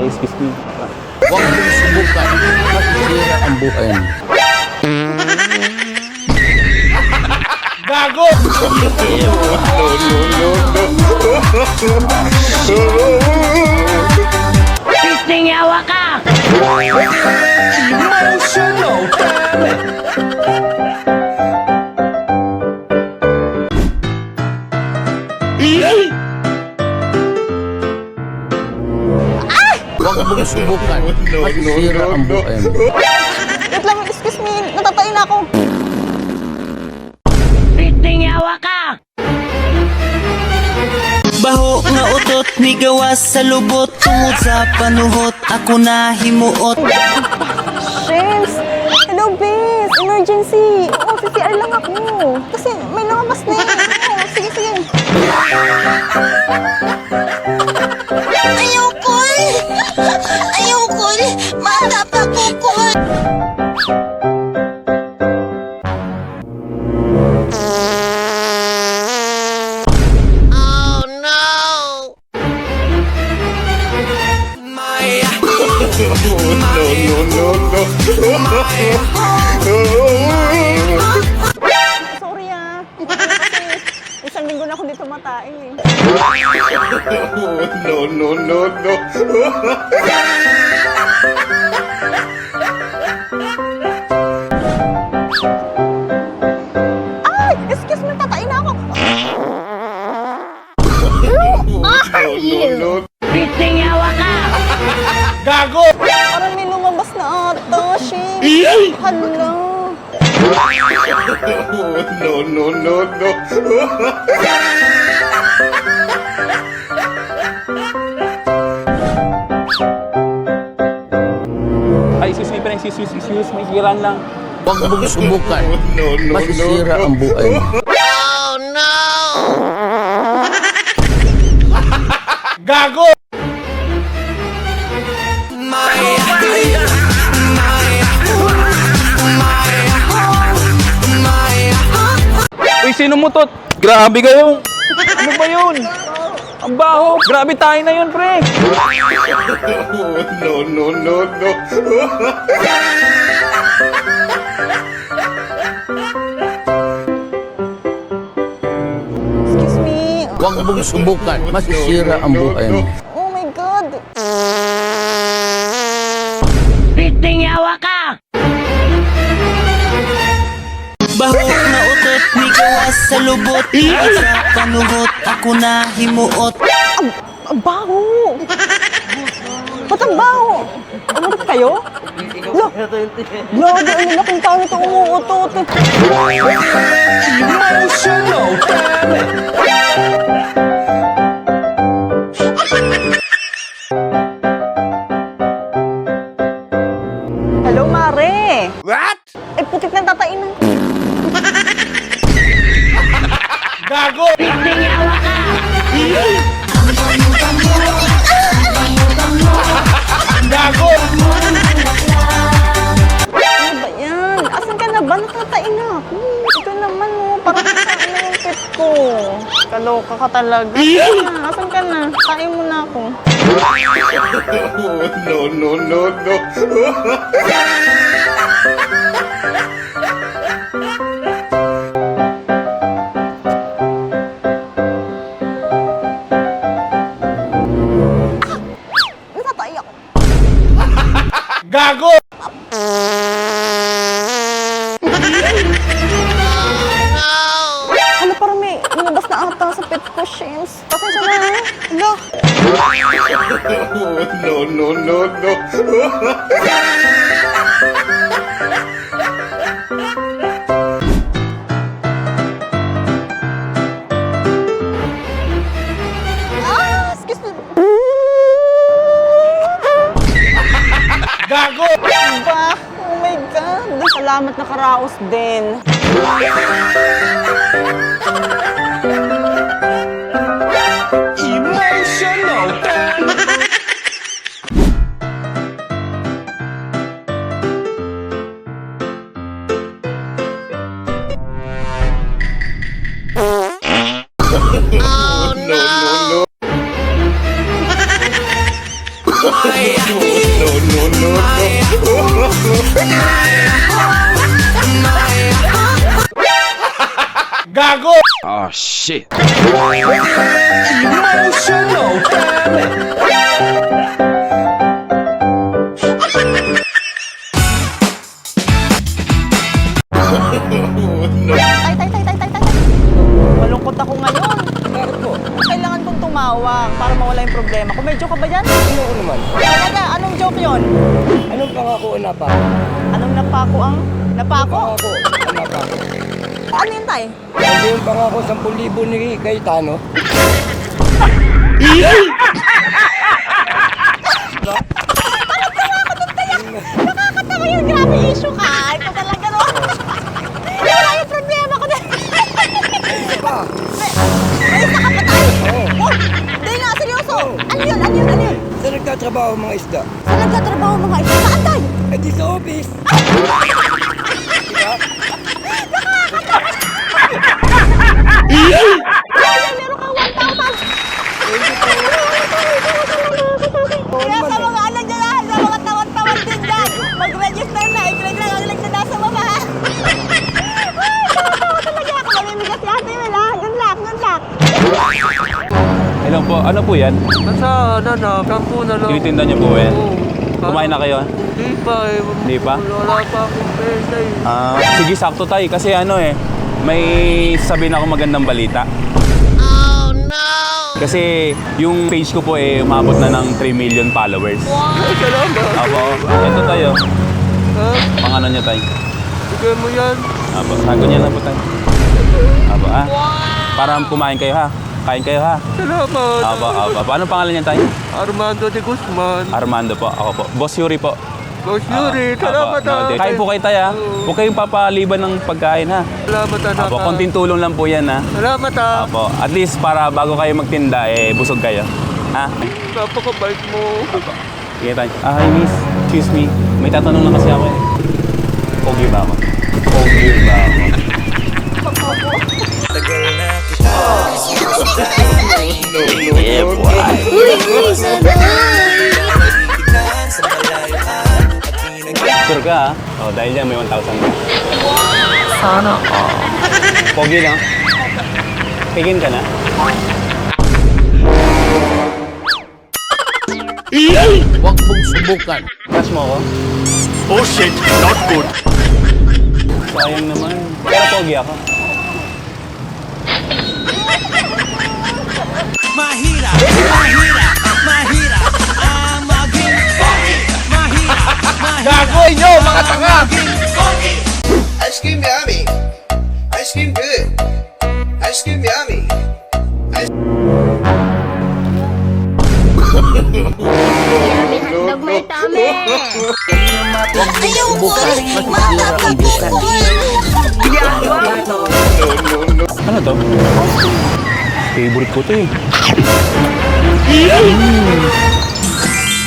Ay, excuse me. Huwag mong subukan. Masisira ang buhay mo. Gago! Pisting yawa ka! Emotional damage! Huwag mong subukan. Masisira ang buhay mo. Wait lang, excuse me. Natatain ako. Pisting yawa ka! Baho nga utot ni gawas sa lubot tungod sa panuhot ako na himuot. James! Hello, Bes! Emergency! Oo, CCR lang ako. Kasi may lumabas na yun. Oo, sige, sige. Ayoko eh! Ayoko eh! Matapa ko ko! Oh no! Sorry ah. Kasi isang linggo na ako dito matain eh. Ay! Excuse me, tatain na ako. Pisting yawa ka! Gago! Parang may lumabas na ata, James. Hala. Ay, excuse me, excuse me, hiran lang. Huwag mong subukan. Masisira ang buhay mo. Oh no! Gago! Uy, sino mo to? Grabe kayo! Ano ba yun? Ang baho! Grabe tayo na yun, pre! Excuse me. Huwag mong subukan. Masisira ang buhay mo. Oh my God. Pisting yawa ka! Baho nga utot ni gawas sa lubot tungod sa panuhot ako na himuot. Ang baho! Ba't ang baho? Umutot kayo? Lo! Grabe, ang laking tao nito umuutot. Emotional damage! Hello, Mare! What? Ay, putik ng tatainan. Gago! Pisting yawa ka! Gago! Ano ba yan? Asan ka na ba? Natatain na ako. Ito naman, oh. Parang kasain na yung pet ko. Kaloka ka talaga. Asan ka na? Kain mo na ako. Natatay ako. Gago! Ano, parang may lumabas na ata sa pet ko, Shames. Pasensya na, ha? Hala. Ah, excuse me. Gago! Ba? Oh my God. Salamat na karaos din. Emotional damage! Oh no! Ay, Oh, shit. Tay. Malungkot ako ngayon. Bakit po? Kailangan kong tumawag para mawala yung problema ko. May joke ka ba dyan? Ano naman? Talaga, anong joke yon? Anong pangako na pa? Anong napako ang? Napako? Pangako, ano pa? Ano yun, tay? Hindi yung pangako 10,000 ni Cayetano. Nakakatawa yun. Grabe issue ka. Ito talaga, no? Wala yung problema ko na. Pa! May isa ka pa tayo. Oh, hindi na, seryoso. Ano yun? Saan nagtatrabaho mga isda? Saan nagtatrabaho mga isa? Saan tayo? Eh di sa office. Ayan, meron kang 1,000. Kaya sa mga anak dyan, sa mga tawad-tawad din dyan, mag-register na. I-click lang ang link na nasa baba. Ay, tawa talaga ako. Namimigas si Ate Mel, ha? Good luck. Hello po, ano po yan? Nasa, kampo na lang. Tinitinda niyo po yan? Kumain na kayo? Hindi pa eh. Hindi pa? Wala pa akong pesa eh. Sige, sakto tayo. Kasi may sabihin ako magandang balita. Oh, no! Kasi yung page ko po umabot na ng 3 million followers. Salamat. Apo, ito tayo. Ha? Pang ano niya tayo? Bigyan mo yan. Apo, sago niya lang po tayo. Apo, para kumain kayo ha. Kain kayo ha. Salamat. Apo. Paano pangalan niya tayo? Armando de Guzman. Armando po, ako po. Boss Yuri po. Boss Yuri, salamat Apo, kain po kayo tayo ha. Huwag kayong papaliban ng pagkain ha. Salamat anak. Apo, konting tulong lang po yan ha. Salamat ah. Apo, at least para bago kayo magtinda, busog kayo. Ha? Napakabait mo. Sige tayo. Hi miss, excuse me. May tatanong lang kasi ako Pogi ba ako? Sure ka ha? Dahil dyan may 1,000 ka. Sana. Pogi lang. Pigin ka na. Huwag mong subukan. Cash mo ako? Oh shit, not good. Sayang naman. Pero pogi ako. Mahirap ang maging pogi. Mahirap Gagoy nyo, mga tanga! Ice cream yummy. Ice cream good. Ice cream yummy. Hotdog may tami. Ayoko. Matapakukol. Ano to? Favorite ko to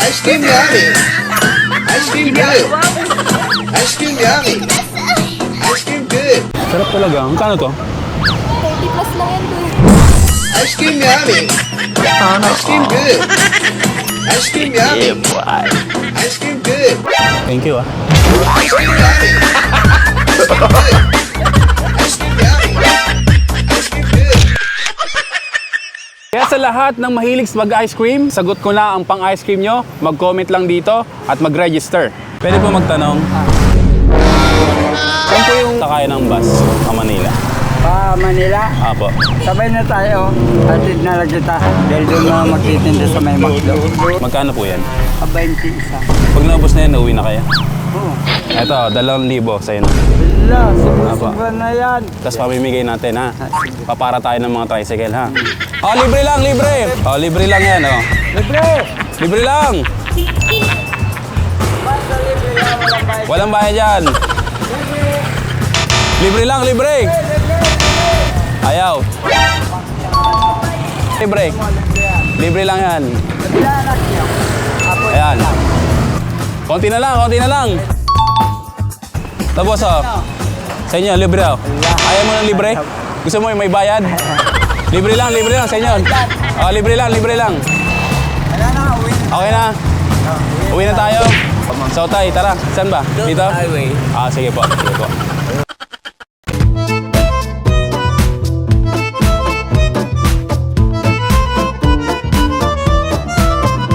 Ice cream yummy. Ice cream good. Ice cream yummy. Ice cream good. Sarap talaga. Ang kano to? 30 plus lang yan, dude. Ice cream yummy. Ice cream good. Ice cream yummy. Ice cream good. Thank you ah. Ice cream yummy. Ice cream good. Ice cream yummy. Ice cream good. Kaya sa lahat ng mahilig mag-ice cream, sagot ko na ang pang-ice cream nyo, mag-comment lang dito at mag-register. Pwede po magtanong. Saan po yung sakay ng bus sa Manila? Manila, Apo. sabay na tayo. Atid na lang kita. Dahil doon na magtitinda sa may makdo. Magkano po yan? 21. Pag naubos na yan, nauwi na kaya? Oo. Eto, 2,000 sa'yo na. Wala, sobra na yan. Tapos pamimigay natin ha. Papara tayo ng mga tricycle ha. Oh, libre lang, libre! Oh, libre lang yan oh. Libre! Libre lang! Walang bayad yan. Libre lang, libre! Ayaw. Libre. Libre lang yan. Ayan. Konti na lang. Tapos oh. Sa inyo, libre oh. Ayaw mo ng libre? Gusto mo yung may bayad? Libre lang sa inyo. Oh, libre lang. Okay na? Uwi na tayo? So tay, tara. Saan ba? Dito? Sige po.